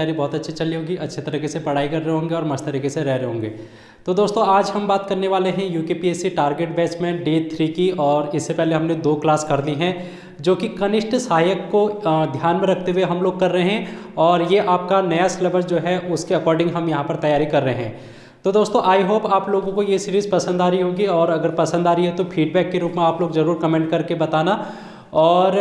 तैयारी बहुत अच्छी चल रही होगी, अच्छे तरीके से पढ़ाई कर रहे होंगे और मस्त तरीके से रह रहे होंगे। तो दोस्तों आज हम बात करने वाले हैं यूकेपीएससी टारगेट बैच में डे 3 की। और इससे पहले हमने 2 क्लास कर ली हैं जो कि कनिष्ठ सहायक को ध्यान में रखते हुए हम लोग कर रहे हैं। और ये आपका नया सिलेबस जो है उसके अकॉर्डिंग हम यहाँ पर तैयारी कर रहे हैं। तो दोस्तों आई होप आप लोगों को ये सीरीज़ पसंद आ रही होगी, और अगर पसंद आ रही है तो फीडबैक के रूप में आप लोग ज़रूर कमेंट करके बताना। और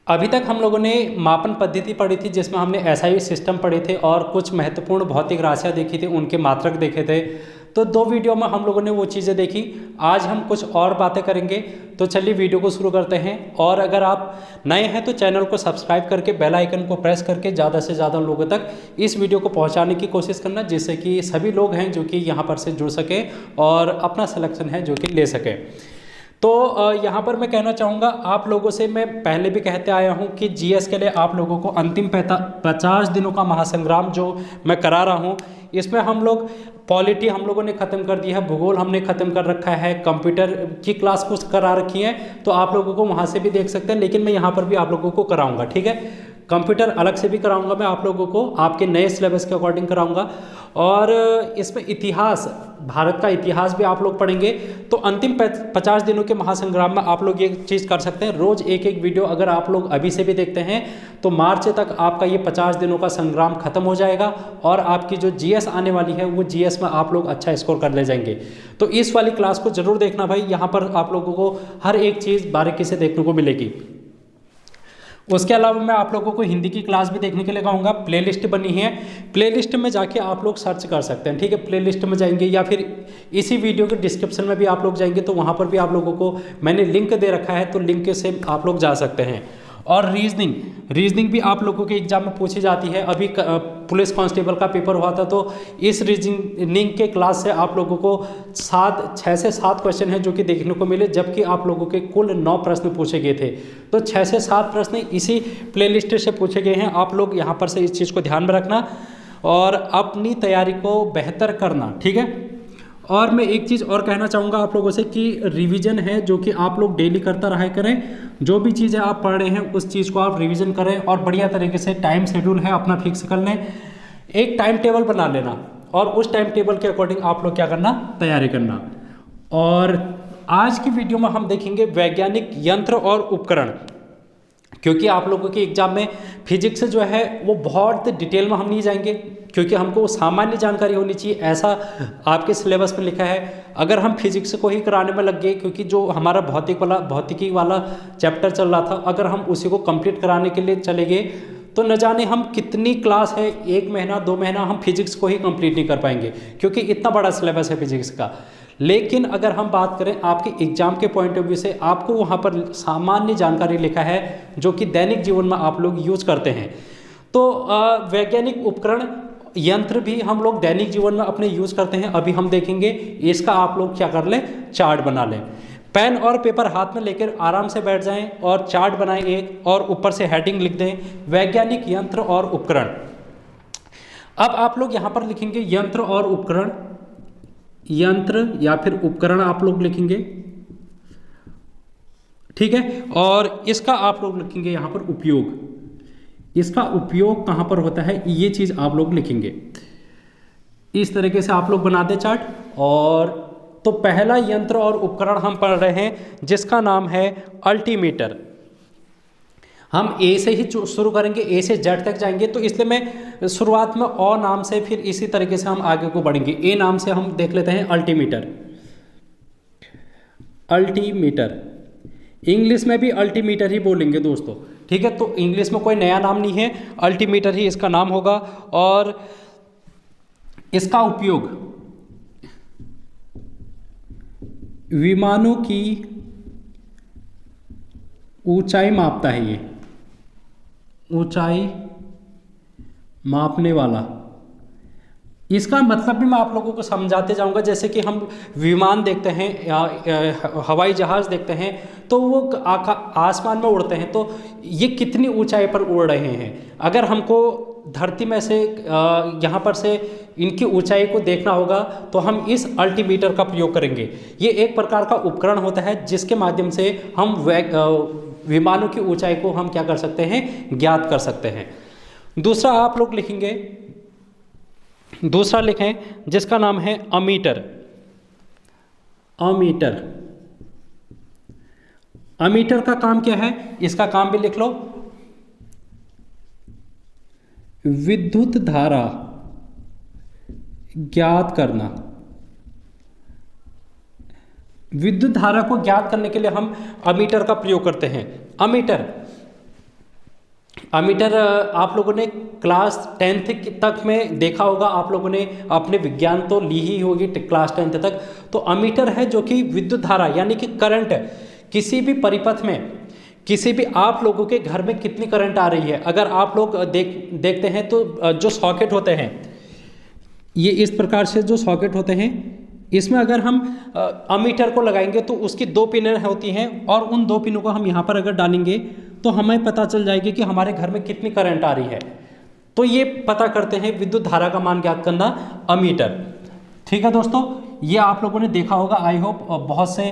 अभी तक हम लोगों ने मापन पद्धति पढ़ी थी जिसमें हमने एसआई सिस्टम पढ़े थे और कुछ महत्वपूर्ण भौतिक राशियाँ देखी थी, उनके मात्रक देखे थे। तो 2 वीडियो में हम लोगों ने वो चीज़ें देखी। आज हम कुछ और बातें करेंगे। तो चलिए वीडियो को शुरू करते हैं। और अगर आप नए हैं तो चैनल को सब्सक्राइब करके बेल आइकन को प्रेस करके ज़्यादा से ज़्यादा लोगों तक इस वीडियो को पहुंचाने की कोशिश करना, जिससे कि सभी लोग हैं जो कि यहाँ पर से जुड़ सके और अपना सिलेक्शन है जो कि ले सके। तो यहाँ पर मैं कहना चाहूँगा आप लोगों से, मैं पहले भी कहते आया हूँ कि जीएस के लिए आप लोगों को अंतिम 50 दिनों का महासंग्राम जो मैं करा रहा हूँ, इसमें हम लोग पॉलिटी हम लोगों ने ख़त्म कर दिया है, भूगोल हमने ख़त्म कर रखा है, कंप्यूटर की क्लास कुछ करा रखी है, तो आप लोगों को वहाँ से भी देख सकते हैं। लेकिन मैं यहाँ पर भी आप लोगों को कराऊँगा, ठीक है। कंप्यूटर अलग से भी कराऊंगा मैं आप लोगों को, आपके नए सिलेबस के अकॉर्डिंग कराऊंगा। और इसमें इतिहास, भारत का इतिहास भी आप लोग पढ़ेंगे। तो अंतिम 50 दिनों के महासंग्राम में आप लोग ये चीज़ कर सकते हैं, रोज़ एक एक वीडियो अगर आप लोग अभी से भी देखते हैं तो मार्च तक आपका ये 50 दिनों का संग्राम खत्म हो जाएगा। और आपकी जो जीएस आने वाली है वो जीएस में आप लोग अच्छा स्कोर कर ले जाएंगे। तो इस वाली क्लास को जरूर देखना भाई, यहाँ पर आप लोगों को हर एक चीज़ बारीकी से देखने को मिलेगी। उसके अलावा मैं आप लोगों को हिंदी की क्लास भी देखने के लिए कहूँगा। प्लेलिस्ट बनी है, प्लेलिस्ट में जाके आप लोग सर्च कर सकते हैं, ठीक है। प्लेलिस्ट में जाएंगे या फिर इसी वीडियो के डिस्क्रिप्शन में भी आप लोग जाएंगे तो वहाँ पर भी आप लोगों को मैंने लिंक दे रखा है, तो लिंक से आप लोग जा सकते हैं। और रीजनिंग भी आप लोगों के एग्जाम में पूछी जाती है। अभी पुलिस कांस्टेबल का पेपर हुआ था तो इस रीजनिंग के क्लास से आप लोगों को 6 से 7 क्वेश्चन हैं जो कि देखने को मिले, जबकि आप लोगों के कुल 9 प्रश्न पूछे गए थे। तो 6 से 7 प्रश्न इसी प्लेलिस्ट से पूछे गए हैं। आप लोग यहाँ पर से इस चीज़ को ध्यान में रखना और अपनी तैयारी को बेहतर करना, ठीक है। और मैं एक चीज़ और कहना चाहूँगा आप लोगों से कि रिवीजन है जो कि आप लोग डेली करता रहा करें। जो भी चीज़ें आप पढ़ रहे हैं उस चीज़ को आप रिवीजन करें और बढ़िया तरीके से टाइम शेड्यूल है अपना फिक्स कर लें, एक टाइम टेबल बना लेना और उस टाइम टेबल के अकॉर्डिंग आप लोग क्या करना, तैयारी करना। और आज की वीडियो में हम देखेंगे वैज्ञानिक यंत्र और उपकरण, क्योंकि आप लोगों के एग्जाम में फिजिक्स जो है वो बहुत डिटेल में हम नहीं जाएंगे, क्योंकि हमको सामान्य जानकारी होनी चाहिए, ऐसा आपके सिलेबस में लिखा है। अगर हम फिजिक्स को ही कराने में लग गए, क्योंकि जो हमारा भौतिकी वाला चैप्टर चल रहा था, अगर हम उसी को कंप्लीट कराने के लिए चले गए तो न जाने हम कितनी क्लास है, 1 महीना 2 महीना हम फिजिक्स को ही कंप्लीट नहीं कर पाएंगे, क्योंकि इतना बड़ा सिलेबस है फिजिक्स का। लेकिन अगर हम बात करें आपके एग्जाम के पॉइंट ऑफ व्यू से, आपको वहाँ पर सामान्य जानकारी लिखा है जो कि दैनिक जीवन में आप लोग यूज करते हैं। तो वैज्ञानिक उपकरण यंत्र भी हम लोग दैनिक जीवन में अपने यूज करते हैं, अभी हम देखेंगे। इसका आप लोग क्या कर लें, चार्ट बना लें। पेन और पेपर हाथ में लेकर आराम से बैठ जाएं और चार्ट बनाएं एक, और ऊपर से हेडिंग लिख दें वैज्ञानिक यंत्र और उपकरण। अब आप लोग यहाँ पर लिखेंगे यंत्र और उपकरण, यंत्र या फिर उपकरण आप लोग लिखेंगे, ठीक है। और इसका आप लोग लिखेंगे यहाँ पर उपयोग, इसका उपयोग कहाँ पर होता है ये चीज़ आप लोग लिखेंगे। इस तरीके से आप लोग बना दे चार्ट। और तो पहला यंत्र और उपकरण हम पढ़ रहे हैं जिसका नाम है अल्टीमीटर। हम ए से ही शुरू करेंगे, ए से जेड तक जाएंगे, तो इसलिए मैं शुरुआत में अ नाम से, फिर इसी तरीके से हम आगे को बढ़ेंगे। ए नाम से हम देख लेते हैं अल्टीमीटर। अल्टीमीटर इंग्लिश में भी अल्टीमीटर ही बोलेंगे दोस्तों, ठीक है। तो इंग्लिश में कोई नया नाम नहीं है, अल्टीमीटर ही इसका नाम होगा। और इसका उपयोग विमानों की ऊंचाई मापता है, ये ऊंचाई मापने वाला। इसका मतलब भी मैं आप लोगों को समझाते जाऊंगा। जैसे कि हम विमान देखते हैं या हवाई जहाज़ देखते हैं तो वो आसमान में उड़ते हैं, तो ये कितनी ऊंचाई पर उड़ रहे हैं। अगर हमको धरती में से यहाँ पर से इनकी ऊंचाई को देखना होगा तो हम इस अल्टीमीटर का प्रयोग करेंगे। ये एक प्रकार का उपकरण होता है जिसके माध्यम से हम विमानों की ऊंचाई को हम क्या कर सकते हैं, ज्ञात कर सकते हैं। दूसरा आप लोग लिखेंगे, दूसरा लिखें जिसका नाम है अमीटर। अमीटर, अमीटर का काम क्या है, इसका काम भी लिख लो। विद्युत धारा ज्ञात करना। विद्युत धारा को ज्ञात करने के लिए हम अमीटर का प्रयोग करते हैं। अमीटर, अमीटर आप लोगों ने क्लास 10th तक में देखा होगा, आप लोगों ने अपने विज्ञान तो ली ही होगी क्लास 10th तक। तो अमीटर है जो कि विद्युत धारा यानी कि करंट, किसी भी परिपथ में, किसी भी आप लोगों के घर में कितनी करंट आ रही है, अगर आप लोग देखते हैं तो जो सॉकेट होते हैं, ये इस प्रकार से जो सॉकेट होते हैं, इसमें अगर हम अमीटर को लगाएंगे तो उसकी 2 पिनें होती हैं और उन 2 पिनों को हम यहाँ पर अगर डालेंगे तो हमें पता चल जाएगी कि हमारे घर में कितनी करंट आ रही है। तो ये पता करते हैं विद्युत धारा का मान ज्ञात करना, अमीटर। ठीक है दोस्तों, ये आप लोगों ने देखा होगा, आई होप बहुत से,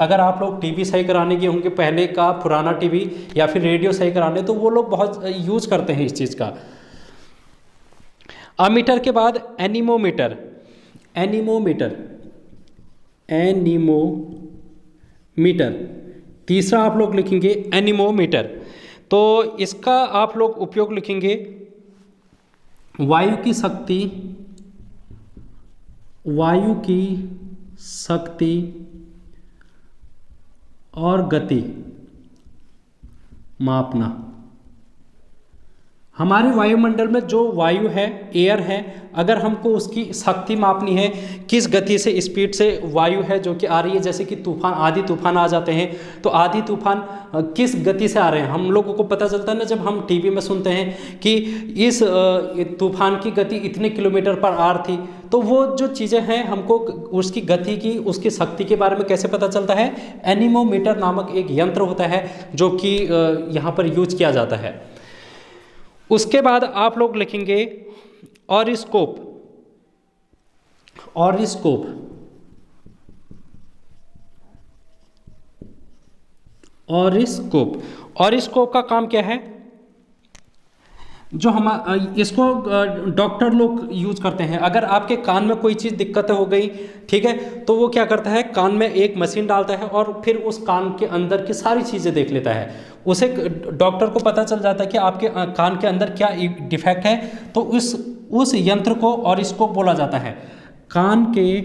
अगर आप लोग टीवी सही कराने गए होंगे, पहले का पुराना टीवी या फिर रेडियो सही कराने, तो वो लोग बहुत यूज करते हैं इस चीज़ का। अमीटर के बाद एनीमोमीटर। एनीमोमीटर, एनीमोमीटर, तीसरा आप लोग लिखेंगे एनीमोमीटर। तो इसका आप लोग उपयोग लिखेंगे वायु की शक्ति, वायु की शक्ति और गति मापना। हमारे वायुमंडल में जो वायु है, एयर है, अगर हमको उसकी शक्ति मापनी है, किस गति से, स्पीड से वायु है जो कि आ रही है, जैसे कि तूफान, आधी तूफान आ जाते हैं, तो आधी तूफान किस गति से आ रहे हैं, हम लोगों को पता चलता है ना जब हम टीवी में सुनते हैं कि इस तूफान की गति इतने किलोमीटर पर आर थी। तो वो जो चीज़ें हैं हमको उसकी गति की, उसकी शक्ति के बारे में कैसे पता चलता है, एनीमोमीटर नामक एक यंत्र होता है जो कि यहाँ पर यूज किया जाता है। उसके बाद आप लोग लिखेंगे ऑरिस्कोप। ऑरिस्कोप, ऑरिस्कोप, ऑरिस्कोप का काम क्या है, जो हम इसको डॉक्टर लोग यूज करते हैं। अगर आपके कान में कोई चीज़ दिक्कत हो गई, ठीक है, तो वो क्या करता है, कान में एक मशीन डालता है और फिर उस कान के अंदर की सारी चीज़ें देख लेता है। उसे डॉक्टर को पता चल जाता है कि आपके कान के अंदर क्या डिफेक्ट है, तो उस यंत्र को ऑरिस्कोप बोला जाता है। कान के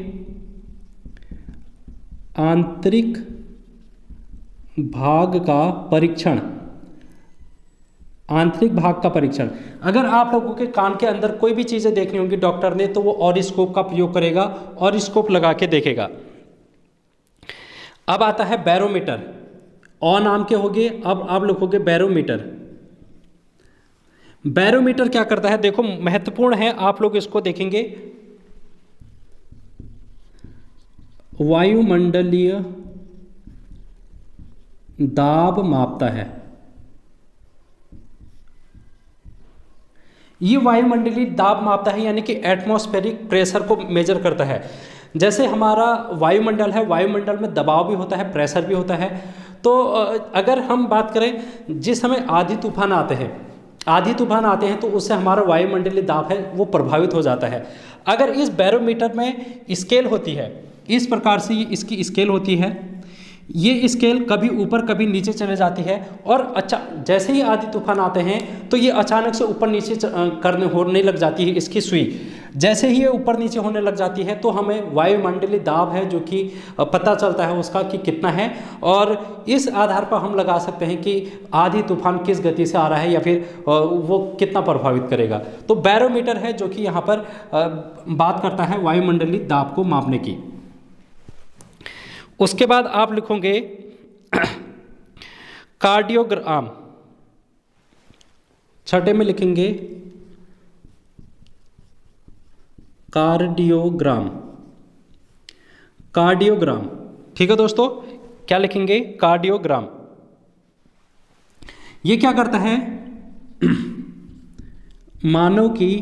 आंतरिक भाग का परीक्षण, आंतरिक भाग का परीक्षण। अगर आप लोगों के कान के अंदर कोई भी चीज़ें देखनी होंगी डॉक्टर ने, तो वो ऑरिस्कोप का प्रयोग करेगा, ऑरिस्कोप लगा के देखेगा। अब आता है बैरोमीटर। और नाम के होगे, अब आप लिखोगे बैरोमीटर। बैरोमीटर क्या करता है, देखो महत्वपूर्ण है, आप लोग इसको देखेंगे। वायुमंडलीय दाब मापता है। ये वायुमंडलीय दाब मापता है, यानी कि एटमॉस्फेरिक प्रेशर को मेजर करता है। जैसे हमारा वायुमंडल है, वायुमंडल में दबाव भी होता है, प्रेशर भी होता है। तो अगर हम बात करें, जिस समय आंधी तूफान आते हैं, आंधी तूफान आते हैं तो उससे हमारा वायुमंडलीय दाब है वो प्रभावित हो जाता है। अगर इस बैरोमीटर में स्केल होती है, इस प्रकार से ये इसकी स्केल होती है, ये स्केल कभी ऊपर कभी नीचे चले जाती है, और अच्छा जैसे ही आंधी तूफान आते हैं तो ये अचानक से ऊपर नीचे होने लग जाती है इसकी सुई। जैसे ही ये ऊपर नीचे होने लग जाती है तो हमें वायुमंडलीय दाब है जो कि पता चलता है उसका कि कितना है, और इस आधार पर हम लगा सकते हैं कि आंधी तूफान किस गति से आ रहा है या फिर वो कितना प्रभावित करेगा। तो बैरोमीटर है जो कि यहाँ पर बात करता है वायुमंडलीय दाब को मापने की। उसके बाद आप लिखोगे कार्डियोग्राम। छठे में लिखेंगे कार्डियोग्राम। कार्डियोग्राम, ठीक है दोस्तों, क्या लिखेंगे, कार्डियोग्राम। ये क्या करता है, मानव की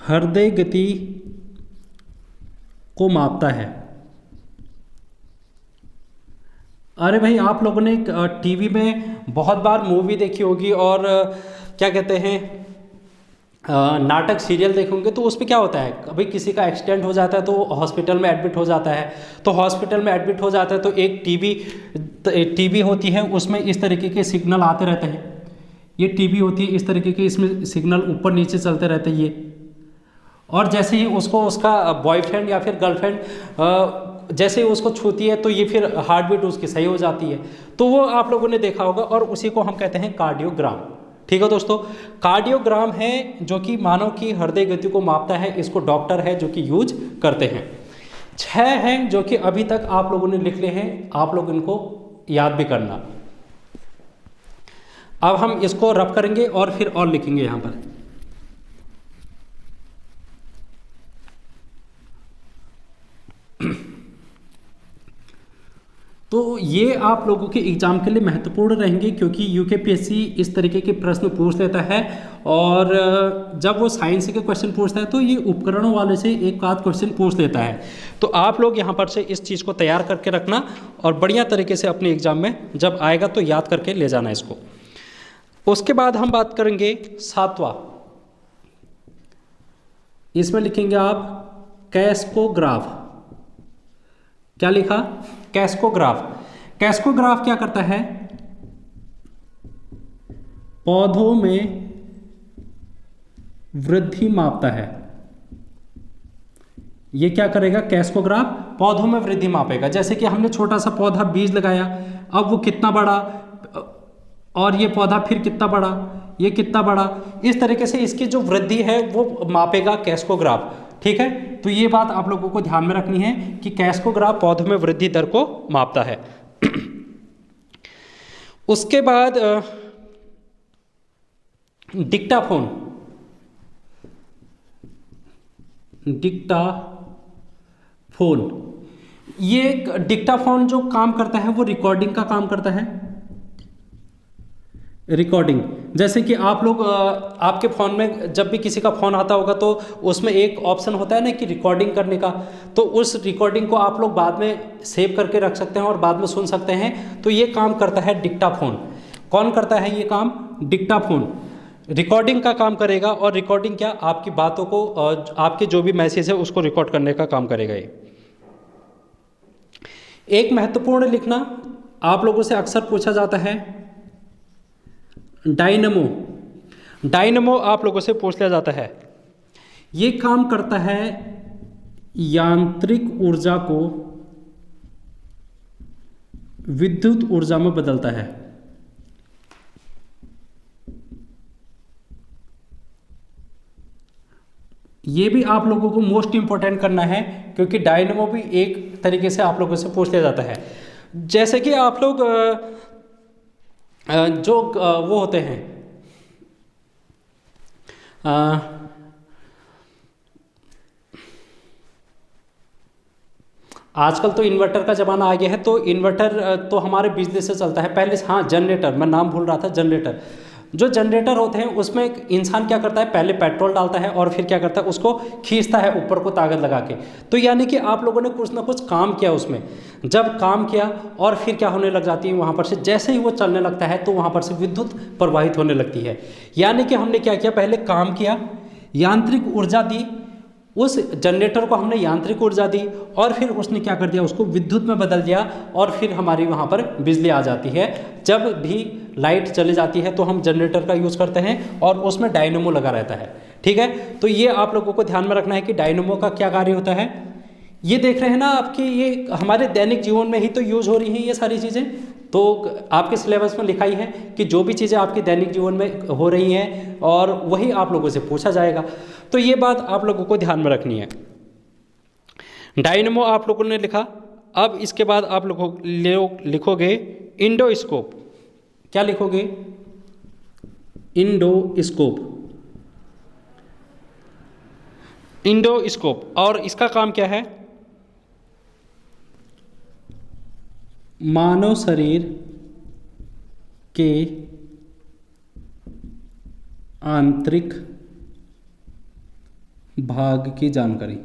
हृदय गति को मापता है। अरे भाई, आप लोगों ने टीवी में बहुत बार मूवी देखी होगी और क्या कहते हैं नाटक सीरियल देखोगे तो उसमें क्या होता है, कभी किसी का एक्सीडेंट हो जाता है तो हॉस्पिटल में एडमिट हो जाता है, तो हॉस्पिटल में एडमिट हो जाता है तो एक टीवी होती है, उसमें इस तरीके के सिग्नल आते रहते हैं। ये टीवी होती है इस तरीके के, इसमें सिग्नल ऊपर नीचे चलते रहते हैं ये। और जैसे ही उसको उसका बॉयफ्रेंड या फिर गर्लफ्रेंड जैसे ही उसको छूती है तो ये फिर हार्ट बीट उसकी सही हो जाती है। तो वो आप लोगों ने देखा होगा, और उसी को हम कहते हैं कार्डियोग्राम। ठीक है दोस्तों, कार्डियोग्राम है जो कि मानव की हृदय गति को मापता है, इसको डॉक्टर है जो कि यूज करते हैं। 6 हैं जो कि अभी तक आप लोगों ने लिख लिए हैं, आप लोग इनको याद भी करना। अब हम इसको रफ करेंगे और फिर और लिखेंगे यहाँ पर। तो ये आप लोगों के एग्जाम के लिए महत्वपूर्ण रहेंगे, क्योंकि यूकेपीएससी इस तरीके के प्रश्न पूछ लेता है, और जब वो साइंस के क्वेश्चन पूछता है तो ये उपकरणों वाले से एक आध क्वेश्चन पूछ लेता है। तो आप लोग यहाँ पर से इस चीज़ को तैयार करके रखना, और बढ़िया तरीके से अपने एग्जाम में जब आएगा तो याद करके ले जाना इसको। उसके बाद हम बात करेंगे 7वां, इसमें लिखेंगे आप कैस्कोग्राफ। क्या लिखा? कैस्कोग्राफ। कैस्कोग्राफ क्या करता है? पौधों में वृद्धि मापता है। ये क्या करेगा? कैस्कोग्राफ पौधों में वृद्धि मापेगा। जैसे कि हमने छोटा सा पौधा बीज लगाया, अब वो कितना बड़ा, और ये पौधा फिर कितना बड़ा, ये कितना बड़ा, इस तरीके से इसकी जो वृद्धि है वो मापेगा कैस्कोग्राफ। ठीक है, तो ये बात आप लोगों को ध्यान में रखनी है कि कैस्कोग्राफ पौधों में वृद्धि दर को मापता है। उसके बाद डिक्टाफोन। ये डिक्टाफोन जो काम करता है वो रिकॉर्डिंग का काम करता है। रिकॉर्डिंग, जैसे कि आप लोग आपके फ़ोन में जब भी किसी का फ़ोन आता होगा तो उसमें एक ऑप्शन होता है ना कि रिकॉर्डिंग करने का, तो उस रिकॉर्डिंग को आप लोग बाद में सेव करके रख सकते हैं और बाद में सुन सकते हैं। तो ये काम करता है डिक्टाफोन। कौन करता है ये काम? डिक्टाफोन रिकॉर्डिंग का काम करेगा। और रिकॉर्डिंग क्या? आपकी बातों को, आपके जो भी मैसेज है उसको रिकॉर्ड करने का काम करेगा ये। एक महत्वपूर्ण लिखना, आप लोगों से अक्सर पूछा जाता है डायनमो। डायनमो आप लोगों से पूछ लिया जाता है। ये काम करता है यांत्रिक ऊर्जा को विद्युत ऊर्जा में बदलता है। ये भी आप लोगों को मोस्ट इंपॉर्टेंट करना है, क्योंकि डायनमो भी एक तरीके से आप लोगों से पूछ लिया जाता है। जैसे कि आप लोग जो वो होते हैं आजकल तो इन्वर्टर का ज़माना आ गया है, तो इन्वर्टर तो हमारे बिजली से चलता है। पहले हाँ जनरेटर, मैं नाम भूल रहा था, जनरेटर। जो जनरेटर होते हैं उसमें एक इंसान क्या करता है, पहले पेट्रोल डालता है और फिर क्या करता है, उसको खींचता है ऊपर को ताकत लगा के। तो यानी कि आप लोगों ने कुछ ना कुछ काम किया उसमें। जब काम किया और फिर क्या होने लग जाती है वहाँ पर से, जैसे ही वो चलने लगता है तो वहाँ पर से विद्युत प्रवाहित होने लगती है। यानी कि हमने क्या किया, पहले काम किया, यांत्रिक ऊर्जा दी, उस जनरेटर को हमने यांत्रिक ऊर्जा दी, और फिर उसने क्या कर दिया, उसको विद्युत में बदल दिया, और फिर हमारी वहाँ पर बिजली आ जाती है। जब भी लाइट चली जाती है तो हम जनरेटर का यूज़ करते हैं और उसमें डायनेमो लगा रहता है। ठीक है, तो ये आप लोगों को ध्यान में रखना है कि डायनेमो का क्या कार्य होता है। ये देख रहे हैं ना आपकी, ये हमारे दैनिक जीवन में ही तो यूज़ हो रही हैं ये सारी चीज़ें। तो आपके सिलेबस में लिखाई है कि जो भी चीज़ें आपके दैनिक जीवन में हो रही हैं और वही आप लोगों से पूछा जाएगा। तो ये बात आप लोगों को ध्यान में रखनी है। डायनेमो आप लोगों ने लिखा। अब इसके बाद आप लोग लिखोगे इंडोस्कोप। क्या लिखोगे? इंडोस्कोप। इंडोस्कोप, और इसका काम क्या है? मानव शरीर के आंतरिक भाग की जानकारी।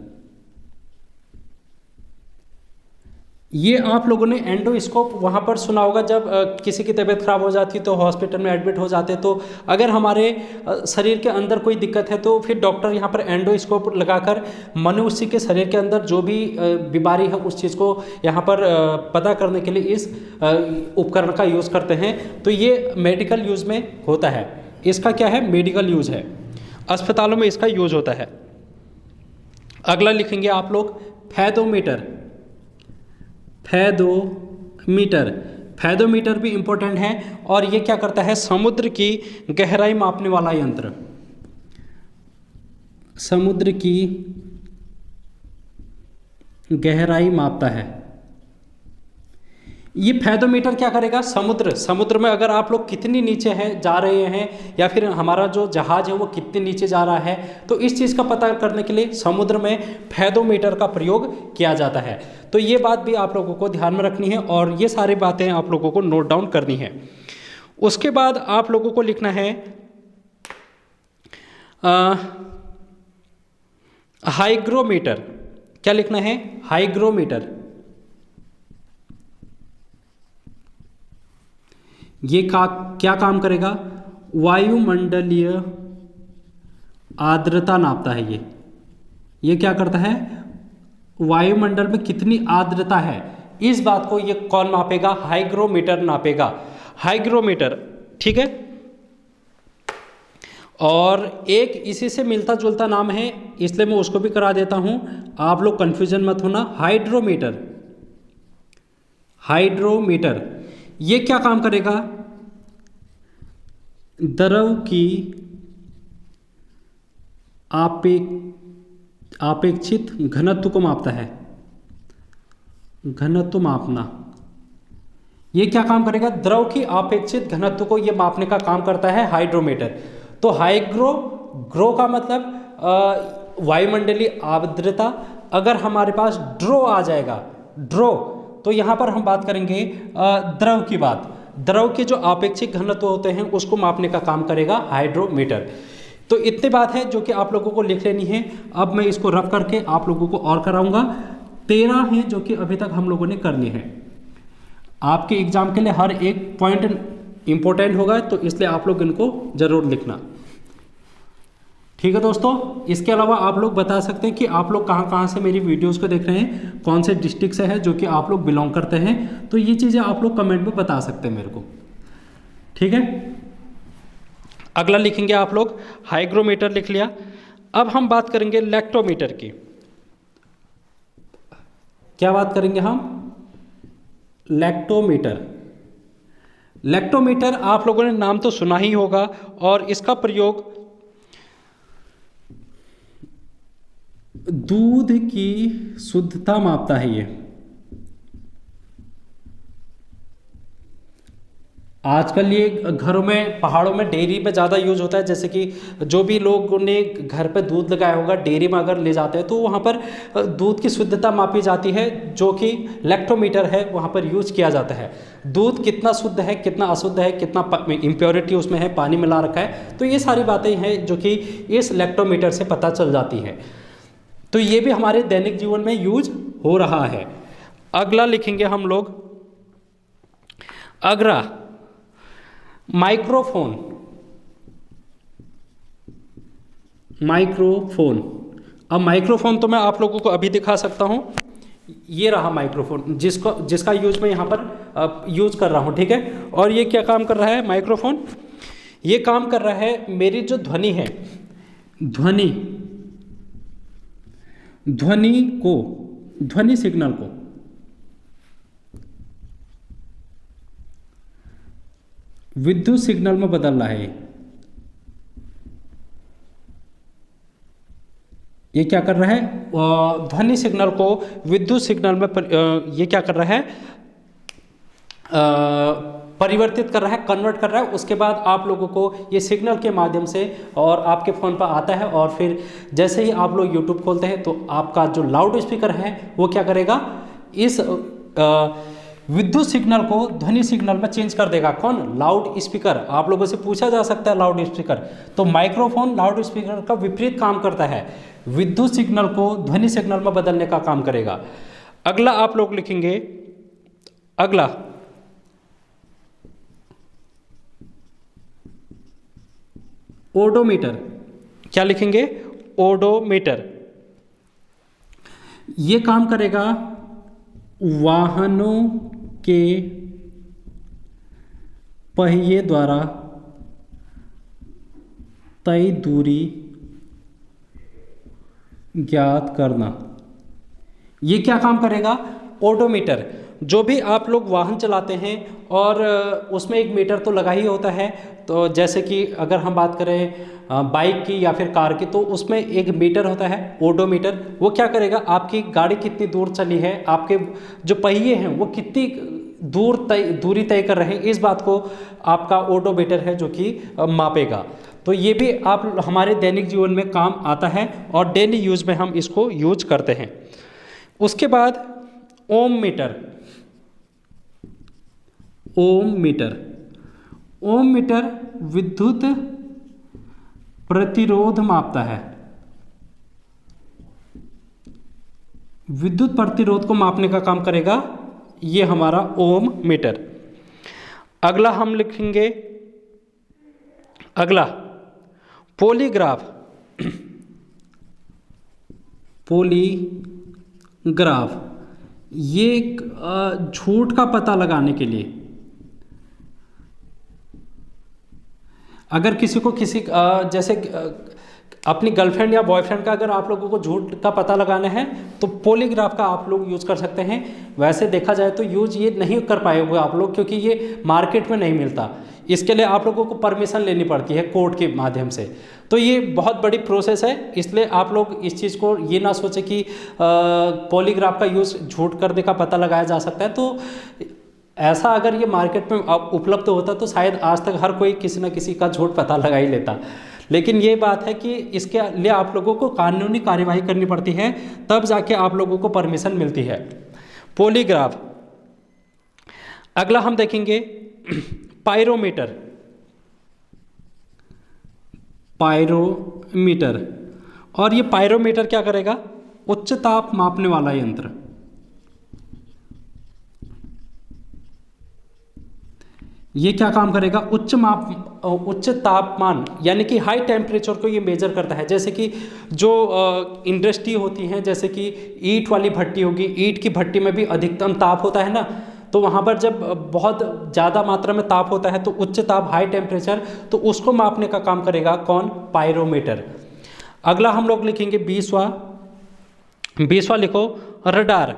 ये आप लोगों ने एंडोस्कोप वहाँ पर सुना होगा, जब किसी की तबीयत खराब हो जाती है तो हॉस्पिटल में एडमिट हो जाते हैं, तो अगर हमारे शरीर के अंदर कोई दिक्कत है तो फिर डॉक्टर यहाँ पर एंडोस्कोप लगाकर मनुष्य के शरीर के अंदर जो भी बीमारी है उस चीज़ को यहाँ पर पता करने के लिए इस उपकरण का यूज़ करते हैं। तो ये मेडिकल यूज़ में होता है, इसका क्या है, मेडिकल यूज़ है, अस्पतालों में इसका यूज होता है। अगला लिखेंगे आप लोग फैदोमीटर। फैदोमीटर, फैदोमीटर भी इंपॉर्टेंट है और ये क्या करता है, समुद्र की गहराई मापने वाला यंत्र। समुद्र की गहराई मापता है। ये फैदोमीटर क्या करेगा, समुद्र में अगर आप लोग कितनी नीचे हैं जा रहे हैं या फिर हमारा जो जहाज है वो कितने नीचे जा रहा है, तो इस चीज़ का पता करने के लिए समुद्र में फैदोमीटर का प्रयोग किया जाता है। तो ये बात भी आप लोगों को ध्यान में रखनी है और ये सारी बातें आप लोगों को नोट डाउन करनी है। उसके बाद आप लोगों को लिखना है हाइग्रोमीटर। क्या लिखना है, हाइग्रोमीटर। ये क्या काम करेगा, वायुमंडलीय आर्द्रता नापता है। ये क्या करता है, वायुमंडल में कितनी आर्द्रता है इस बात को ये कौन मापेगा, हाइग्रोमीटर नापेगा, हाइग्रोमीटर, ठीक है। और एक इसी से मिलता जुलता नाम है इसलिए मैं उसको भी करा देता हूं, आप लोग कंफ्यूजन मत होना, हाइड्रोमीटर। हाइड्रोमीटर ये क्या काम करेगा, द्रव की आपेक्षित घनत्व को मापता है। घनत्व मापना, ये क्या काम करेगा, द्रव की आपेक्षित घनत्व को ये मापने का काम करता है हाइड्रोमीटर। तो ग्रो का मतलब वायुमंडलीय आर्द्रता। अगर हमारे पास ड्रो आ जाएगा, ड्रो, तो यहाँ पर हम बात करेंगे द्रव की बात। द्रव के जो आपेक्षिक घनत्व होते हैं उसको मापने का काम करेगा हाइड्रोमीटर। तो इतनी बात है जो कि आप लोगों को लिख लेनी है। अब मैं इसको रफ करके आप लोगों को और कराऊंगा। 13 हैं जो कि अभी तक हम लोगों ने करनी है। आपके एग्जाम के लिए हर एक पॉइंट इंपॉर्टेंट होगा, तो इसलिए आप लोग इनको जरूर लिखना, ठीक है दोस्तों। इसके अलावा आप लोग बता सकते हैं कि आप लोग कहाँ से मेरी वीडियोस को देख रहे हैं, कौन से डिस्ट्रिक्ट से है जो कि आप लोग बिलोंग करते हैं, तो ये चीज़ें आप लोग कमेंट में बता सकते हैं मेरे को, ठीक है। अगला लिखेंगे आप लोग, हाइग्रोमीटर लिख लिया। अब हम बात करेंगे लैक्टोमीटर की। क्या बात करेंगे हम, लैक्टोमीटर। लैक्टोमीटर आप लोगों ने नाम तो सुना ही होगा और इसका प्रयोग दूध की शुद्धता मापता है। ये आजकल ये घरों में, पहाड़ों में, डेयरी में ज़्यादा यूज होता है। जैसे कि जो भी लोगों ने घर पे दूध लगाया होगा, डेयरी में अगर ले जाते हैं तो वहाँ पर दूध की शुद्धता मापी जाती है, जो कि लैक्टोमीटर है वहाँ पर यूज किया जाता है। दूध कितना शुद्ध है, कितना अशुद्ध है, कितना इम्प्योरिटी उसमें है, पानी मिला रखा है, तो ये सारी बातें हैं जो कि इस लैक्टोमीटर से पता चल जाती है। तो ये भी हमारे दैनिक जीवन में यूज हो रहा है। अगला लिखेंगे हम लोग, अगला माइक्रोफोन। माइक्रोफोन, अब माइक्रोफोन तो मैं आप लोगों को अभी दिखा सकता हूं। ये रहा माइक्रोफोन, जिसका यूज मैं यहाँ पर यूज कर रहा हूँ, ठीक है। और ये क्या काम कर रहा है माइक्रोफोन, ये काम कर रहा है मेरी जो ध्वनि है, ध्वनि सिग्नल को विद्युत सिग्नल में बदल रहा है। ये क्या कर रहा है, ध्वनि सिग्नल को विद्युत सिग्नल में ये क्या कर रहा है, परिवर्तित कर रहा है, कन्वर्ट कर रहा है। उसके बाद आप लोगों को ये सिग्नल के माध्यम से और आपके फ़ोन पर आता है, और फिर जैसे ही आप लोग यूट्यूब खोलते हैं तो आपका जो लाउड स्पीकर है वो क्या करेगा, इस विद्युत सिग्नल को ध्वनि सिग्नल में चेंज कर देगा। कौन, लाउड स्पीकर। आप लोगों से पूछा जा सकता है लाउड स्पीकर, तो माइक्रोफोन लाउड स्पीकर का विपरीत काम करता है, विद्युत सिग्नल को ध्वनि सिग्नल में बदलने का काम करेगा। अगला आप लोग लिखेंगे अगला ओडोमीटर। क्या लिखेंगे? ओडोमीटर। ये काम करेगा वाहनों के पहिए द्वारा तय दूरी ज्ञात करना। ये क्या काम करेगा? ओडोमीटर। जो भी आप लोग वाहन चलाते हैं और उसमें एक मीटर तो लगा ही होता है, तो जैसे कि अगर हम बात करें बाइक की या फिर कार की, तो उसमें एक मीटर होता है ओडोमीटर। वो क्या करेगा? आपकी गाड़ी कितनी दूर चली है, आपके जो पहिए हैं वो कितनी दूरी तय कर रहे हैं, इस बात को आपका ओडोमीटर है जो कि मापेगा। तो ये भी आप हमारे दैनिक जीवन में काम आता है और डेली यूज में हम इसको यूज करते हैं। उसके बाद ओम मीटर। ओम मीटर। ओम मीटर विद्युत प्रतिरोध मापता है। विद्युत प्रतिरोध को मापने का काम करेगा ये हमारा ओम मीटर। अगला हम लिखेंगे, अगला पॉलीग्राफ। पॉलीग्राफ ये झूठ का पता लगाने के लिए, अगर किसी को जैसे अपनी गर्लफ्रेंड या बॉयफ्रेंड का अगर आप लोगों को झूठ का पता लगाना है तो पॉलीग्राफ का आप लोग यूज कर सकते हैं। वैसे देखा जाए तो यूज ये नहीं कर पाएंगे आप लोग, क्योंकि ये मार्केट में नहीं मिलता। इसके लिए आप लोगों को परमिशन लेनी पड़ती है कोर्ट के माध्यम से। तो ये बहुत बड़ी प्रोसेस है, इसलिए आप लोग इस चीज़ को ये ना सोचें कि पॉलीग्राफ का यूज़ झूठ करने का पता लगाया जा सकता है। तो ऐसा अगर ये मार्केट में उपलब्ध होता तो शायद आज तक हर कोई किसी न किसी का झूठ पता लगा ही लेता। लेकिन ये बात है कि इसके लिए आप लोगों को कानूनी कार्यवाही करनी पड़ती है, तब जाके आप लोगों को परमिशन मिलती है। पॉलीग्राफ। अगला हम देखेंगे पायरोमीटर। पायरोमीटर। और ये पायरोमीटर क्या करेगा? उच्च ताप मापने वाला यंत्र। ये क्या काम करेगा? उच्च तापमान यानी कि हाई टेम्परेचर को ये मेजर करता है। जैसे कि जो इंडस्ट्री होती हैं, जैसे कि ईंट वाली भट्टी होगी, ईंट की भट्टी में भी अधिकतम ताप होता है ना, तो वहाँ पर जब बहुत ज़्यादा मात्रा में ताप होता है तो उच्च ताप, हाई टेम्परेचर, तो उसको मापने का काम करेगा कौन? पायरोमीटर। अगला हम लोग लिखेंगे 20वां लिखो, रडार।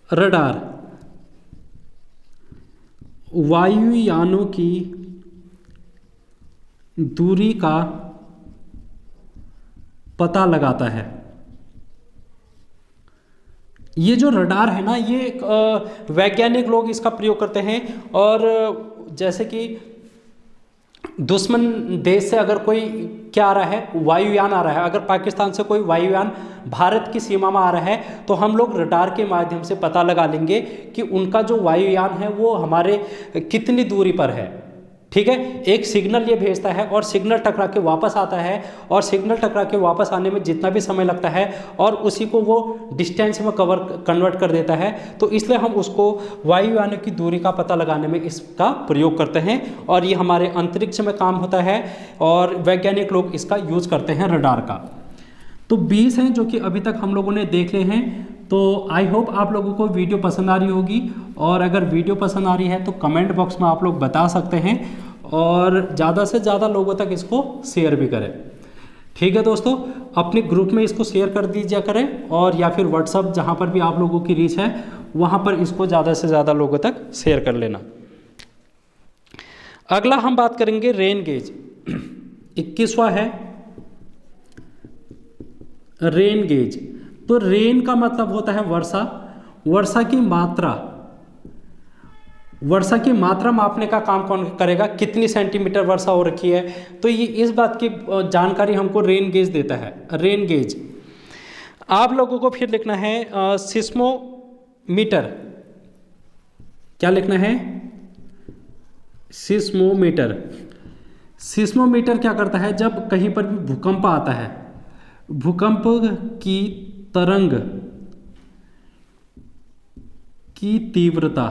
रडार वायुयानों की दूरी का पता लगाता है। ये जो रडार है ना, ये वैज्ञानिक लोग इसका प्रयोग करते हैं। और जैसे कि दुश्मन देश से अगर कोई क्या आ रहा है, वायुयान आ रहा है, अगर पाकिस्तान से कोई वायुयान भारत की सीमा में आ रहा है, तो हम लोग रडार के माध्यम से पता लगा लेंगे कि उनका जो वायुयान है वो हमारे कितनी दूरी पर है। ठीक है, एक सिग्नल ये भेजता है और सिग्नल टकरा के वापस आता है, और सिग्नल टकरा के वापस आने में जितना भी समय लगता है और उसी को वो डिस्टेंस में कन्वर्ट कर देता है। तो इसलिए हम उसको वायुयानों की दूरी का पता लगाने में इसका प्रयोग करते हैं, और ये हमारे अंतरिक्ष में काम होता है और वैज्ञानिक लोग इसका यूज़ करते हैं रडार का। तो 20 हैं जो कि अभी तक हम लोगों ने देख लिए हैं। तो आई होप आप लोगों को वीडियो पसंद आ रही होगी, और अगर वीडियो पसंद आ रही है तो कमेंट बॉक्स में आप लोग बता सकते हैं, और ज़्यादा से ज़्यादा लोगों तक इसको शेयर भी करें। ठीक है दोस्तों, अपने ग्रुप में इसको शेयर कर दीजिए करें, और या फिर व्हाट्सअप जहाँ पर भी आप लोगों की रीच है वहाँ पर इसको ज़्यादा से ज़्यादा लोगों तक शेयर कर लेना। अगला हम बात करेंगे रेन गेज। 21वां है रेन गेज। तो रेन का मतलब होता है वर्षा। वर्षा की मात्रा, वर्षा की मात्रा मापने का काम कौन करेगा? कितनी सेंटीमीटर वर्षा हो रखी है, तो ये इस बात की जानकारी हमको रेन गेज देता है। Rain gauge. आप लोगों को फिर लिखना है सिस्मोमीटर। क्या लिखना है? सिस्मोमीटर। सिस्मोमीटर क्या करता है? जब कहीं पर भी भूकंप आता है, भूकंप की तरंग की तीव्रता,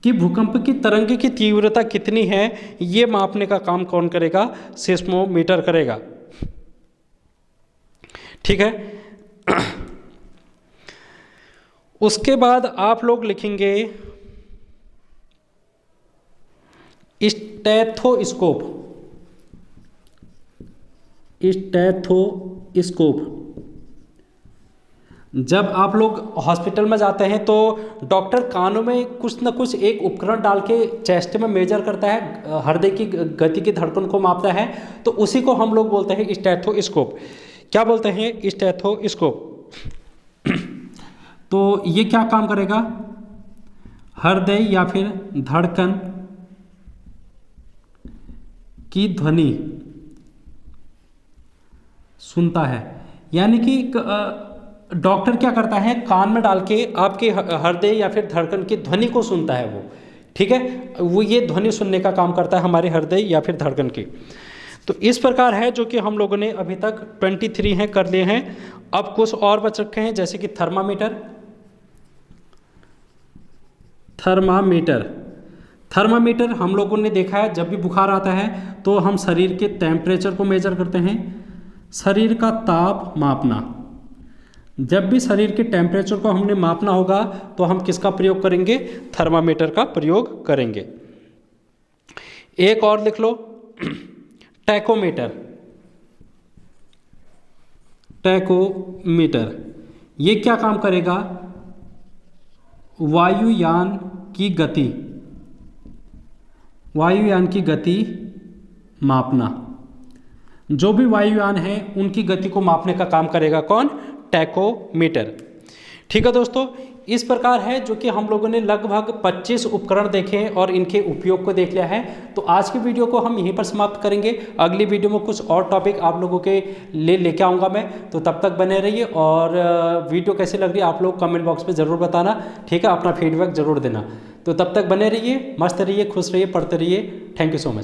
कि भूकंप की तरंग की तीव्रता कितनी है, ये मापने का काम कौन करेगा? सेस्मोमीटर करेगा। ठीक है। उसके बाद आप लोग लिखेंगे स्टेथोस्कोप। स्टेथोस्कोप, जब आप लोग हॉस्पिटल में जाते हैं तो डॉक्टर कानों में कुछ ना कुछ एक उपकरण डाल के चेस्ट में मेजर करता है, हृदय की गति की धड़कन को मापता है, तो उसी को हम लोग बोलते हैं स्टेथोस्कोप। क्या बोलते हैं? स्टेथोस्कोप। तो ये क्या काम करेगा? हृदय या फिर धड़कन की ध्वनि सुनता है। यानी कि डॉक्टर क्या करता है, कान में डाल के आपके हृदय या फिर धड़कन की ध्वनि को सुनता है वो। ठीक है, वो ये ध्वनि सुनने का काम करता है हमारे हृदय या फिर धड़कन की। तो इस प्रकार है जो कि हम लोगों ने अभी तक 23 हैं कर लिए हैं। अब कुछ और बच रखे हैं, जैसे कि थर्मामीटर। थर्मामीटर हम लोगों ने देखा है, जब भी बुखार आता है तो हम शरीर के टेम्परेचर को मेजर करते हैं, शरीर का ताप मापना। जब भी शरीर के टेम्परेचर को हमने मापना होगा तो हम किसका प्रयोग करेंगे? थर्मामीटर का प्रयोग करेंगे। एक और लिख लो, टैकोमीटर। ये क्या काम करेगा? वायुयान की गति मापना। जो भी वायुयान है उनकी गति को मापने का काम करेगा कौन? टैकोमीटर। ठीक है दोस्तों, इस प्रकार है जो कि हम लोगों ने लगभग 25 उपकरण देखे हैं और इनके उपयोग को देख लिया है। तो आज की वीडियो को हम यहीं पर समाप्त करेंगे। अगली वीडियो में कुछ और टॉपिक आप लोगों के लेके आऊँगा मैं, तो तब तक बने रहिए। और वीडियो कैसी लग रही है आप लोग कमेंट बॉक्स में ज़रूर बताना। ठीक है, अपना फीडबैक ज़रूर देना। तो तब तक बने रहिए, मस्त रहिए, खुश रहिए, पढ़ते रहिए। Thank you so much.